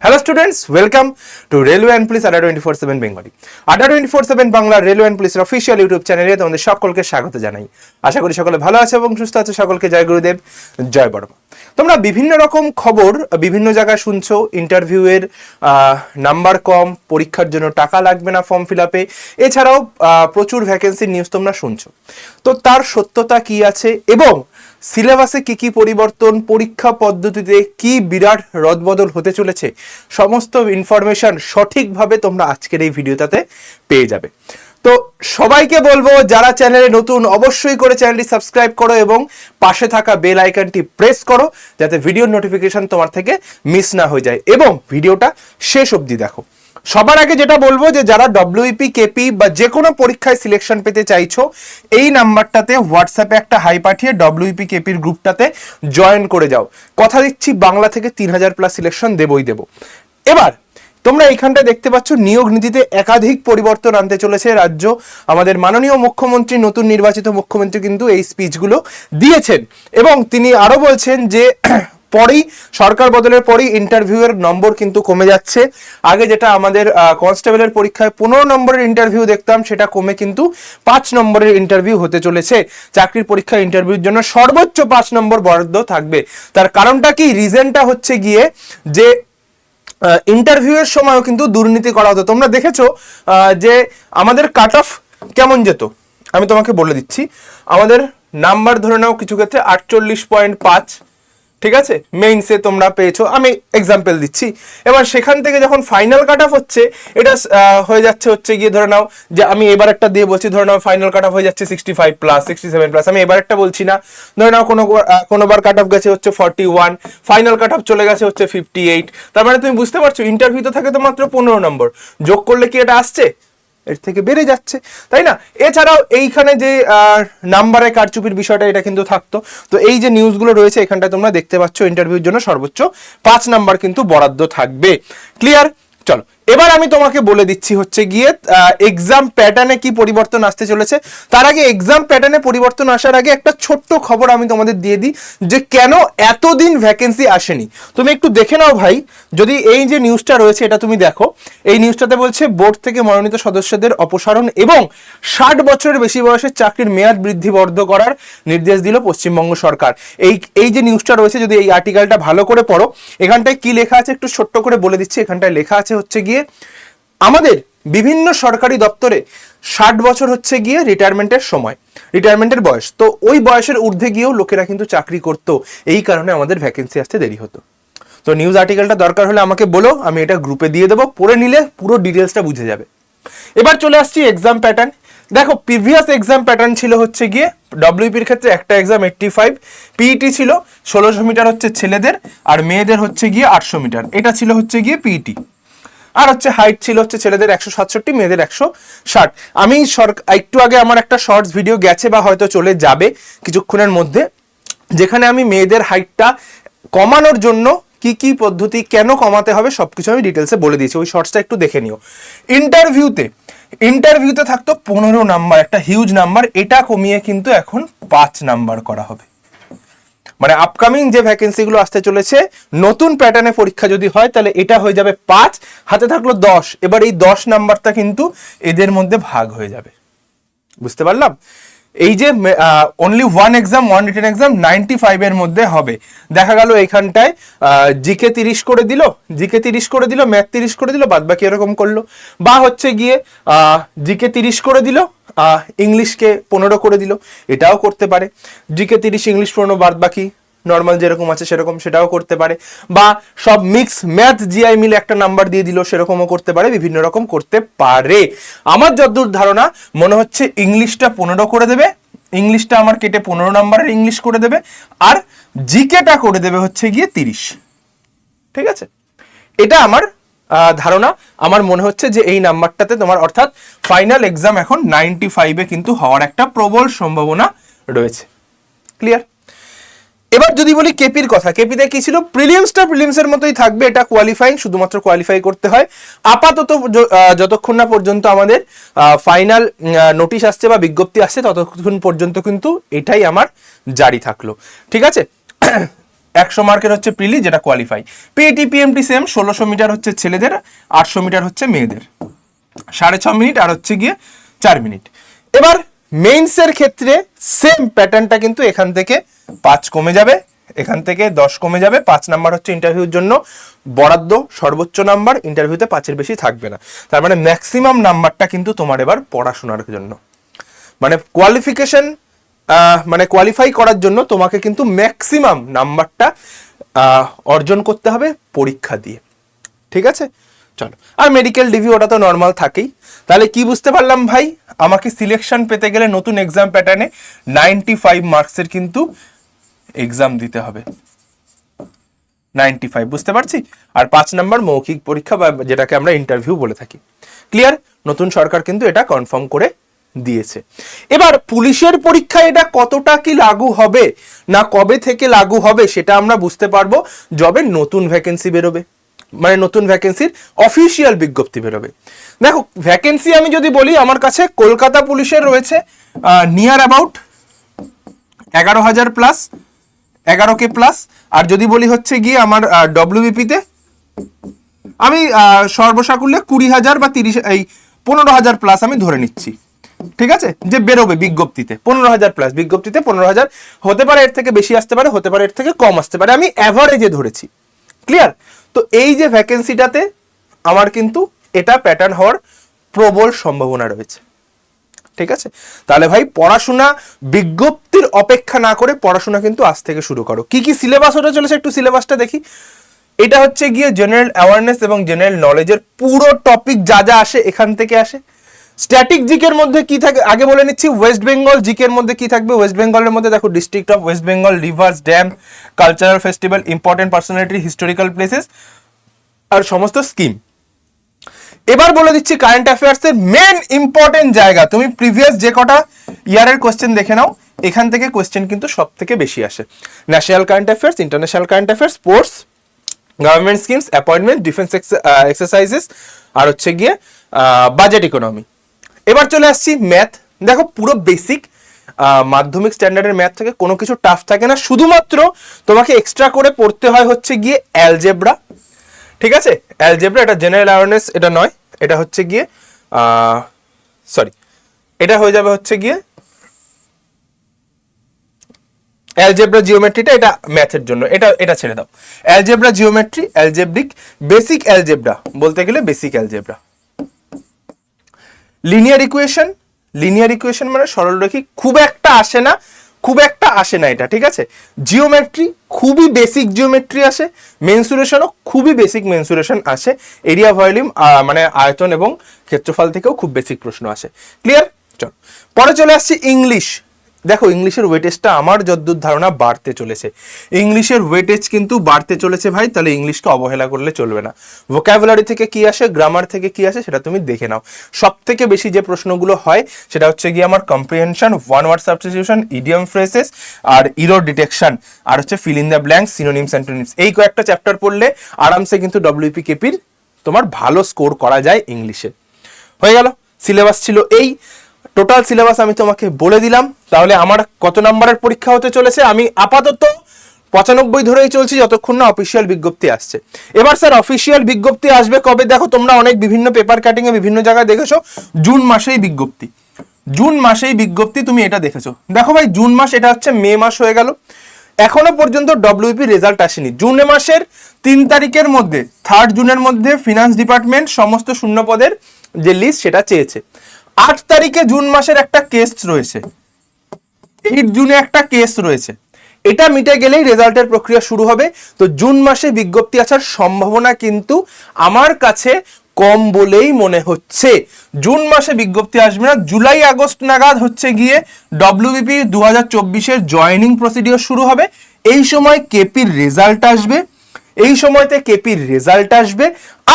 Hello students, welcome to railway and police আড্ডা 24/7 Bengali. আড্ডা 24/7 Bangla railway and পুলিশের official YouTube চ্যানেলে তোমাদের সকলকে স্বাগত জানাই। আশা করি সকলে ভালো আছে এবং সুস্থ আছে। সকলকে জয় গুরুদেব, জয় বড়মা। তোমরা বিভিন্ন রকম খবর বিভিন্ন জায়গায় শুনছো, ইন্টারভিউয়ের নাম্বার কম, পরীক্ষার জন্য টাকা লাগবে না ফর্ম ফিল আপে, এছাড়াও প্রচুর ভ্যাকেন্সির নিউজ তোমরা শুনছো। তো তার সত্যতা কি আছে এবং সিলেবাসে কি কি পরিবর্তন, পরীক্ষা পদ্ধতিতে কি বিরাট রদবদল হতে চলেছে, সমস্ত ইনফরমেশন সঠিকভাবে তোমরা আজকের এই ভিডিওটাতে পেয়ে যাবে। তো সবাইকে বলবো, যারা চ্যানেলে নতুন অবশ্যই করে চ্যানেলটি সাবস্ক্রাইব করো এবং পাশে থাকা বেল আইকনটি প্রেস করো যাতে ভিডিওর নোটিফিকেশন তোমার থেকে মিস না হয়ে যায় এবং ভিডিওটা শেষ অবধি দেখো। সবার আগে যেটা বলবো যে যারা ডব্লিউপি, কেপি বা যে কোনো পরীক্ষায় সিলেকশন পেতে চাইছো, এই নাম্বারটাতে হোয়াটসঅ্যাপে একটা হাই পাঠিয়ে ডব্লিউপি কেপির গ্রুপটাতে জয়েন করে যাও। কথা দিচ্ছি, বাংলা থেকে 3000+ সিলেকশন দেবই দেব। এবার তোমরা এইখানটায় দেখতে পাচ্ছ, নিয়োগ নীতিতে একাধিক পরিবর্তন আনতে চলেছে রাজ্য। আমাদের মাননীয় মুখ্যমন্ত্রী, নতুন নির্বাচিত মুখ্যমন্ত্রী কিন্তু এই স্পিচগুলো দিয়েছেন এবং তিনি আরো বলছেন যে পরেই সরকার বদলের পরেই ইন্টারভিউয়ের নম্বর কিন্তু কমে যাচ্ছে। আগে যেটা আমাদের কনস্টেবলের পরীক্ষায় 15 নম্বরের ইন্টারভিউ দেখতাম, সেটা কমে কিন্তু 5 নম্বরের ইন্টারভিউ হতে চলেছে। চাকরির পরীক্ষা ইন্টারভিউর জন্য সর্বোচ্চ 5 নম্বর বরাদ্দ থাকবে। তার কারণটা কি? রিজনটা হচ্ছে গিয়ে যে ইন্টারভিউয়ের সময়ও কিন্তু দুর্নীতি করা হতো। তোমরা দেখেছো যে আমাদের কাট অফ কেমন যেত, আমি তোমাকে বলে দিচ্ছি। আমাদের নাম্বার ধরে নাও কিছু ক্ষেত্রে 48.5, ঠিক আছে, মেইনসে তোমরা পেয়েছো, আমি এক্সাম্পল দিচ্ছি। এবার সেখান থেকে যখন ফাইনাল কাট অফ হচ্ছে, এটা হয়ে যাচ্ছে হচ্ছে গিয়ে ধরে নাও যে আমি এবার একটা দিয়ে বলছি, ধরে নাও ফাইনাল কাট অফ হয়ে যাচ্ছে 65+, 67+, আমি এবার একটা বলছি না। ধরে নাও কোনোবার কাট অফ গেছে হচ্ছে 41, ফাইনাল কাট অফ চলে গেছে হচ্ছে 58। তার মানে তুমি বুঝতে পারছো, ইন্টারভিউ তো থাকে তো মাত্র 15 নম্বর, যোগ করলে কি এটা আসছে? এর থেকে বেড়ে যাচ্ছে, তাই না? এছাড়াও এইখানে যে নাম্বারে কারচুপির বিষয়টা, এটা কিন্তু থাকতো। তো এই যে নিউজগুলো রয়েছে এখানটায় তোমরা দেখতে পাচ্ছ, ইন্টারভিউর জন্য সর্বোচ্চ 5 নাম্বার কিন্তু বরাদ্দ থাকবে। ক্লিয়ার? চলো, এবার আমি তোমাকে বলে দিচ্ছি হচ্ছে গিয়ে এক্সাম প্যাটার্নে কি পরিবর্তন আসতে চলেছে। তার আগে এক্সাম প্যাটার্নে পরিবর্তন আসার আগে একটা ছোট্ট খবর আমি তোমাদের দিয়ে দিই যে কেন এতদিন ভ্যাকেন্সি আসেনি। তুমি একটু দেখে নাও ভাই, যদি এই যে নিউজটা রয়েছে এটা তুমি দেখো। এই নিউজটাতে বলছে, বোর্ড থেকে মনোনীত সদস্যদের অপসারণ এবং 60 বছরের বেশি বয়সের চাকরির মেয়াদ বৃদ্ধিবদ্ধ করার নির্দেশ দিল পশ্চিমবঙ্গ সরকার। এই যে নিউজটা রয়েছে, যদি এই আর্টিকেলটা ভালো করে পড়ো, এখানটায় কি লেখা আছে একটু ছোট্ট করে বলে দিচ্ছি। এখানটায় লেখা আছে হচ্ছে গিয়ে আমাদের বিভিন্ন সরকারি দপ্তরে 60 বছর হচ্ছে গিয়ে রিটায়ারমেন্টের সময়, রিটায়ারমেন্টের বয়স। তো ওই বয়সের ঊর্ধ্বে গিয়েও লোকেরা কিন্তু চাকরি করতো, এই কারণে আমাদের ভ্যাকেন্সি আসতে দেরি হতো। তো নিউজ আর্টিকেলটা দরকার হলে আমাকে বলো, আমি এটা গ্রুপে দিয়ে দেবো, পড়ে নিলে পুরো ডিটেলসটা বুঝে যাবে। এবার চলে আসছি এক্সাম প্যাটার্ন। দেখো, প্রিভিয়াস এক্সাম প্যাটার্ন ছিল হচ্ছে গিয়ে ডব্লিউপির ক্ষেত্রে একটা এক্সাম 85, পিইটি ছিল 1600 মিটার হচ্ছে ছেলেদের, আর মেয়েদের হচ্ছে গিয়ে 800 মিটার, এটা ছিল হচ্ছে গিয়ে পিইটি। আর হচ্ছে হাইট ছিল হচ্ছে ছেলেদের 167, মেয়েদের 160। আমি একটু আগে আমার একটা শর্টস ভিডিও গেছে বা হয়তো চলে যাবে কিছুক্ষণের মধ্যে, যেখানে আমি মেয়েদের হাইটটা কমানোর জন্য কি কি পদ্ধতি, কেন কমাতে হবে, সবকিছু আমি ডিটেলসে বলে দিয়েছি। ওই শর্টসটা একটু দেখে নিও। ইন্টারভিউতে থাকতো 15 নাম্বার, একটা হিউজ নাম্বার, এটা কমিয়ে কিন্তু এখন 5 নাম্বার করা হবে। মানে আপকামিং যে ভ্যাকেন্সিগুলো আসতে চলেছে, নতুন প্যাটার্নে পরীক্ষা যদি হয় তাহলে এটা হয়ে যাবে 5, হাতে থাকলো 10। এবার এই 10 নাম্বারটা কিন্তু এদের মধ্যে ভাগ হয়ে যাবে। বুঝতে পারলাম? এই যে অনলি ওয়ান রিটেন এক্সাম 95 এর মধ্যে হবে। দেখা গেল এইখানটায় জিকে 30 করে দিল, ম্যাথ 30 করে দিল, বাদ বাকি এরকম করলো। বা হচ্ছে গিয়ে জিকে 30 করে দিল, ইংলিশকে 15 করে দিল, এটাও করতে পারে। জিকে 30, ইংলিশ 15, বাদ বাকি নর্মাল যেরকম আছে সেরকম, সেটাও করতে পারে। বা সব মিক্স ম্যাথ জিআই মিলে একটা নাম্বার দিয়ে দিল, সেরকমও করতে পারে, বিভিন্ন রকম করতে পারে। আমার যতদূর ধারণা মনে হচ্ছে ইংলিশটা 15 করে দেবে, ইংলিশটা আমার কেটে 15 নাম্বারের ইংলিশ করে দেবে, আর জিকেটা করে দেবে হচ্ছে গিয়ে 30। ঠিক আছে, এটা আমার ধারণা। আমার মনে হচ্ছে যে এই নাম্বারটাতে তোমার, অর্থাৎ ফাইনাল এক্সাম এখন 95-এ কিন্তু হওয়ার একটা প্রবল সম্ভাবনা রয়েছে। ক্লিয়ার? এবার যদি বলি কেপির কথা, কেপিতে কি ছিল? প্রিলিমসের মতোই থাকবে, এটা কোয়ালিফাইং, শুধুমাত্র কোয়ালিফাই করতে হয়। আপাতত যতক্ষণ না পর্যন্ত আমাদের ফাইনাল নোটিশ আসছে বা বিজ্ঞপ্তি আসছে, ততক্ষণ পর্যন্ত কিন্তু এটাই আমার জারি থাকলো। ঠিক আছে? 100 মার্কের হচ্ছে প্রিলি, যেটা qualify. PET PMT same, 1600 metre হচ্ছে ছেলেদের, 800 মিটার হচ্ছে মেয়েদের, 6.5 মিনিট আর হচ্ছে গিয়ে 4 মিনিট। এবার মেইনসের ক্ষেত্রে সেম প্যাটার্নটা, কিন্তু এখান থেকে 5 কমে যাবে, এখান থেকে 10 কমে যাবে। 5 নাম্বার হচ্ছে ইন্টারভিউর জন্য বরাদ্দ, সর্বোচ্চ নাম্বার, ইন্টারভিউতে 5-এর বেশি থাকবে না। তার মানে ম্যাক্সিমাম নাম্বারটা কিন্তু তোমার এবার পড়াশোনার জন্য, মানে কোয়ালিফিকেশন, মানে কোয়ালিফাই করার জন্য তোমাকে কিন্তু ম্যাক্সিমাম নাম্বারটা অর্জন করতে হবে পরীক্ষা দিয়ে, ঠিক আছে? চলো, আর মেডিকেল ডিভি ওটা তো নর্মাল থাকেই। তাহলে কি বুঝতে পারলাম ভাই, আমাকে সিলেকশন পেতে গেলে নতুন এক্সাম প্যাটার্নে 95 মার্কসের কিন্তু এক্সাম দিতে হবে, 95, বুঝতে পারছি। আর 5 নাম্বার মৌখিক পরীক্ষা, বা যেটাকে আমরা ইন্টারভিউ বলে থাকি। ক্লিয়ার? নতুন সরকার কিন্তু এটা কনফার্ম করে দিয়েছে। এবার পুলিশের পরীক্ষা এটা কতটা কি লাগু হবে না কবে থেকে লাগু হবে সেটা আমরা বুঝতে পারবো যবে নতুন ভ্যাকেন্সি বেরোবে, মানে নতুন ভ্যাকেন্সির অফিসিয়াল বিজ্ঞপ্তি বেরোবে। দেখো, ভ্যাকেন্সি আমি যদি বলি, আমার কাছে কলকাতা পুলিশের রয়েছে near about 11,000 plus, 11K plus. আর যদি বলি হচ্ছে গিয়ে আমার ডব্লিউবিপিতে আমি সর্বসাকুল্যে 20,000 বা 15,000 প্লাস আমি ধরে নিচ্ছি, ঠিক আছে, যে বেরোবে বিজ্ঞপ্তিতে। 15,000 প্লাস বিজ্ঞপ্তিতে, 15,000 হতে পারে, এর থেকে বেশি আসতে পারে, হতে পারে এর থেকে কম আসতে পারে, আমি অ্যাভারেজে ধরেছি। ক্লিয়ার? তো এই যে ভ্যাকেন্সিটাতে আমার কিন্তু এটা প্যাটার্ন হওয়ার প্রবল সম্ভাবনা রয়েছে, ঠিক আছে? তাহলে ভাই পড়াশোনা বিজ্ঞপ্তির অপেক্ষা না করে পড়াশোনা কিন্তু আজ থেকে শুরু করো। কি কি সিলেবাস হতে চলেছে একটু সিলেবাসটা দেখি। এটা হচ্ছে গিয়ে জেনারেল অ্যাওয়ারনেস এবং জেনারেল নলেজের পুরো টপিক যা যা আসে এখান থেকে আসে। স্ট্যাটিক জিকের মধ্যে কি থাকে আগে বলে নিচ্ছি। ওয়েস্ট বেঙ্গল জিকের মধ্যে কি থাকবে? ওয়েস্ট বেঙ্গলের মধ্যে দেখো, district of west Bengal, rivers, dam, cultural festival, important personality, historical places আর সমস্ত স্কিম। এবার বলে দিচ্ছি কারেন্ট অ্যাফেয়ার্সের মেন ইম্পর্টেন্ট জায়গা। তুমি প্রিভিয়াস যে কটা ইয়ারের কোয়েশ্চেন দেখে নাও, এখান থেকে কোয়েশ্চেন কিন্তু সব থেকে বেশি আসে। National current affairs, international current affairs, sports, government schemes, appointment, defence exercises আর হচ্ছে গিয়ে বাজেট ইকোনমি। এবার চলে আসছি ম্যাথ। দেখো, পুরো বেসিক মাধ্যমিক স্ট্যান্ডার্ডের ম্যাথ থেকে কোনো কিছু টাফ থাকে না, শুধুমাত্র তোমাকে এক্সট্রা করে পড়তে হয় হচ্ছে গিয়ে অ্যালজেব্রা, ঠিক আছে? অ্যালজেব্রা, এটা জেনারেল অ্যাওয়ারনেস, এটা নয়, এটা হচ্ছে গিয়ে সরি, এটা হয়ে যাবে হচ্ছে গিয়ে অ্যালজেব্রা জিওমেট্রিটা, এটা ম্যাথের জন্য, এটা ছেড়ে দাও। Algebra geometry, algebraic, basic algebra বলতে গেলে basic algebra. Linear equation, linear equation মানে সরলরৈখিক, খুব একটা আসে না, খুব একটা আসে না এটা, ঠিক আছে? জিওমেট্রি খুবই বেসিক জিওমেট্রি আসে, মেনসুরেশনও খুবই বেসিক মেনসুরেশন আসে, এরিয়া ভলিউম মানে আয়তন এবং ক্ষেত্রফল থেকেও খুব বেসিক প্রশ্ন আসে। ক্লিয়ার? চল, পরে চলে আসছি ইংলিশ। দেখো, ইংলিশের ওয়েটেজটা আমার যদ্দূর ধারণা বাড়তে চলেছে, ইংলিশের ওয়েটেজ কিন্তু বাড়তে চলেছে ভাই। তাহলে ইংলিশকে অবহেলা করলে চলবে না। ভোকাবুলারি থেকে কি আসে, গ্রামার থেকে কি আসে সেটা তুমি দেখে নাও। সব থেকে বেশি যে প্রশ্নগুলো হয় সেটা হচ্ছে গিয়ে আমার comprehension, one word substitution, idiom phrases আর ইরর ডিটেকশন, আর হচ্ছে fill in the blanks, synonyms, antonyms. এই কয়েকটা চ্যাপ্টার পড়লে আরামসে কিন্তু ডব্লিউপি কেপির তোমার ভালো স্কোর করা যায় ইংলিশে। হয়ে গেল, সিলেবাস ছিল এই। টোটাল সিলেবাস আমি তোমাকে বলে দিলাম। তাহলে আমার কত নাম্বারের পরীক্ষা হতে চলেছে আমি আপাতত 95 ধরেই চলছি যতক্ষণ না অফিসিয়াল বিজ্ঞপ্তি আসছে। এবার স্যার অফিসিয়াল বিজ্ঞপ্তি আসবে কবে? দেখো, তোমরা অনেক বিভিন্ন পেপার কাটিং এ বিভিন্ন জায়গায় দেখেছো জুন মাসেই বিজ্ঞপ্তি, জুন মাসেই বিজ্ঞপ্তি, তুমি এটা দেখেছো। দেখো ভাই, জুন মাস, এটা হচ্ছে মে মাস হয়ে গেল, এখনো পর্যন্ত ডব্লিউপি রেজাল্ট আসেনি। জুন মাসের 3 তারিখের মধ্যে, 3 জুনের মধ্যে ফিনান্স ডিপার্টমেন্ট সমস্ত শূন্য পদের যে লিস্ট সেটা চেয়েছে। 8 তারিখে জুন মাসের একটা কেস রয়েছে, 8 জুনে একটা কেস রয়েছে, এটা মিটে গেলেই রেজাল্টের প্রক্রিয়া শুরু হবে। তো জুন মাসে বিজ্ঞপ্তি আসার সম্ভাবনা কিন্তু আমার কাছে কম বলেই মনে হচ্ছে। জুন মাসে বিজ্ঞপ্তি আসবে না, জুলাই আগস্ট নাগাদ হচ্ছে গিয়ে ডব্লিউবিপি 2024-এর জয়েনিং প্রসিডিওর শুরু হবে। এই সময় কেপির রেজাল্ট আসবে, এই সময়তে কেপির রেজাল্ট আসবে।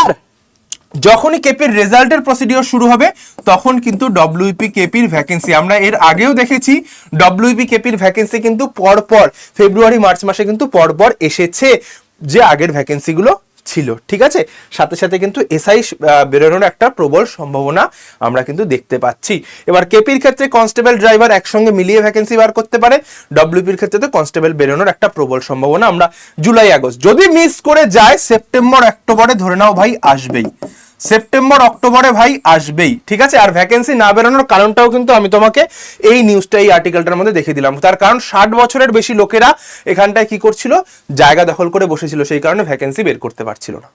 আর যখনই কেপির রেজাল্টের প্রসিডিওর শুরু হবে তখন কিন্তু ডব্লিউপি কেপির ভ্যাকেন্সি, আমরা এর আগেও দেখেছি ডব্লিউপি কেপির ভ্যাকেন্সি কিন্তু পরপর ফেব্রুয়ারি মার্চ মাসে কিন্তু পরপর এসেছে, যে আগের ভ্যাকেন্সিগুলো ছিল, ঠিক আছে। সাথে সাথে কিন্তু এসআই বেরোনোর একটা প্রবল সম্ভাবনা আমরা কিন্তু দেখতে পাচ্ছি। এবার কেপির ক্ষেত্রে কনস্টেবল ড্রাইভার একসঙ্গে মিলিয়ে ভ্যাকেন্সি বার করতে পারে, ডব্লিউপির ক্ষেত্রে তো কনস্টেবল বেরোনোর একটা প্রবল সম্ভাবনা আমরা জুলাই আগস্ট, যদি মিস করে যায় সেপ্টেম্বর অক্টোবরে ধরে নাও ভাই আসবেই, সেপ্টেম্বর অক্টোবরে ভাই আসবেই, ঠিক আছে। আর ভ্যাকেন্সি না বেরোনোর কারণটাও কিন্তু আমি তোমাকে এই নিউজটা, এই আর্টিকেলটার মধ্যে দেখে দিলাম। তার কারণ 60 বছরের বেশি লোকেরা এখানটায় কি করছিল, জায়গা দখল করে বসেছিল, সেই কারণে ভ্যাকেন্সি বের করতে পারছিল না।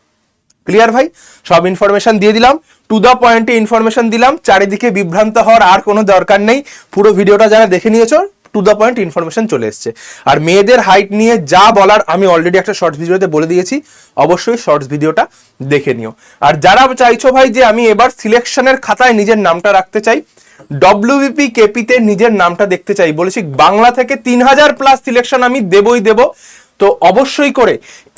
ক্লিয়ার ভাই? সব ইনফরমেশন দিয়ে দিলাম, টু দ্য পয়েন্টে ইনফরমেশন দিলাম, চারিদিকে বিভ্রান্ত হওয়ার আর কোনো দরকার নেই। পুরো ভিডিওটা যারা দেখে নিয়েছো, টু দ্য পয়েন্ট ইনফরমেশন চলে এসছে। আর মেয়েদের হাইট নিয়ে যা বলার আমি অলরেডি একটা শর্টস ভিডিওতে বলে দিয়েছি, অবশ্যই শর্টস ভিডিওটা দেখে নিও। আর যারা চাইছো ভাই যে আমি এবার সিলেকশনের খাতায় নিজের নামটা রাখতে চাই, ডব্লিউবিপি কেপিতে নিজের নামটা দেখতে চাই, বলেছি বাংলা থেকে 3000+ সিলেকশন আমি দেবই দেব, তো অবশ্যই করে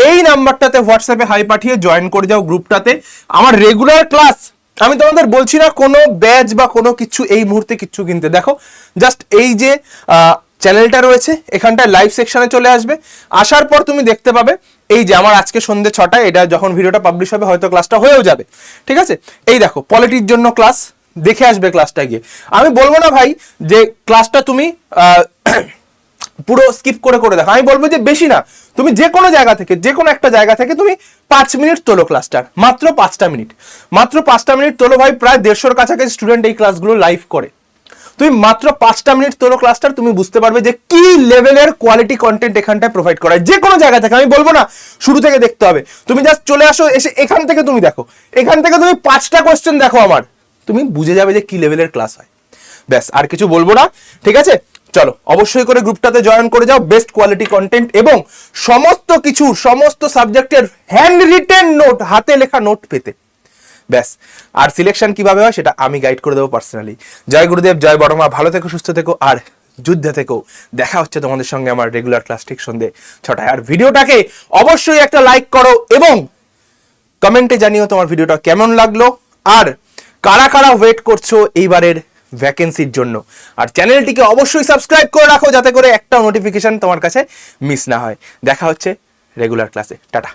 এই নাম্বারটাতে হোয়াটসঅ্যাপে হাই পাঠিয়ে জয়েন করে যাও গ্রুপটাতে। আমার রেগুলার ক্লাস, আমি তোমাদের বলছি না কোনো ব্যাচ বা কোনো কিছু এই মুহূর্তে কিচ্ছু কিনতে, দেখো জাস্ট এই যে চ্যানেলটা রয়েছে এখানটায় লাইভ সেকশনে চলে আসবে, আসার পর তুমি দেখতে পাবে এই যে আমার আজকে সন্ধ্যে 6টায়, এটা যখন ভিডিওটা পাবলিশ হবে হয়তো ক্লাসটা হয়েও যাবে, ঠিক আছে। এই দেখো পলিটির জন্য ক্লাস, দেখে আসবে ক্লাসটা গিয়ে। আমি বলবো না ভাই যে ক্লাসটা তুমি পুরো স্কিপ করে করে দেখো, আমি বলবো যে বেশি না, তুমি যে কোনো জায়গা থেকে, যে কোনো একটা জায়গা থেকে তুমি 5 মিনিট তোলো ক্লাসটার, মাত্র 5টা মিনিট, মাত্র 5টা মিনিট তোলো ভাই। প্রায় 150-র কাছাকাছি স্টুডেন্ট এই ক্লাসগুলো লাইভ করে, তুমি মাত্র 5টা মিনিট তোলো ক্লাসটার, তুমি বুঝতে পারবে যে কি লেভেলের কোয়ালিটি কন্টেন্ট এখানটায় প্রোভাইড করা হয়। যে কোনো জায়গা থেকে, আমি বলবো না শুরু থেকে দেখতে হবে, তুমি জাস্ট চলে আসো, এসে এখান থেকে তুমি দেখো, এখান থেকে তুমি 5টা কোয়েশ্চেন দেখো আমার, তুমি বুঝে যাবে যে কি লেভেলের ক্লাস হয়। ব্যাস, আর কিছু বলবো না, ঠিক আছে। চলো অবশ্যই করে গ্রুপটাতে জয়েন করে যাও, বেস্ট কোয়ালিটি কন্টেন্ট এবং সমস্ত কিছু, সমস্ত সাবজেক্টের হ্যান্ড রিটেন নোট, হাতে লেখা নোট পেতে। ব্যাস, আর সিলেকশন কিভাবে হয় সেটা আমি গাইড করে দেবো পার্সোনালি। জয় গুরুদেব, জয় বড় মা, ভালো থেকো, সুস্থ থেকো, আর যুদ্ধে থেকো। দেখা হচ্ছে তোমাদের সঙ্গে আমার রেগুলার ক্লাস ঠিক সন্ধ্যে 6টায়। আর ভিডিওটাকে অবশ্যই একটা লাইক করো এবং কমেন্টে জানিও তোমার ভিডিওটা কেমন লাগলো, আর কারা কারা ওয়েট করছো এইবারের ভ্যাকেন্সির জন্য। আর চ্যানেলটিকে অবশ্যই সাবস্ক্রাইব করে রাখো যাতে করে একটা নোটিফিকেশন তোমার কাছে মিস না হয়। দেখা হচ্ছে রেগুলার ক্লাসে, টাটা।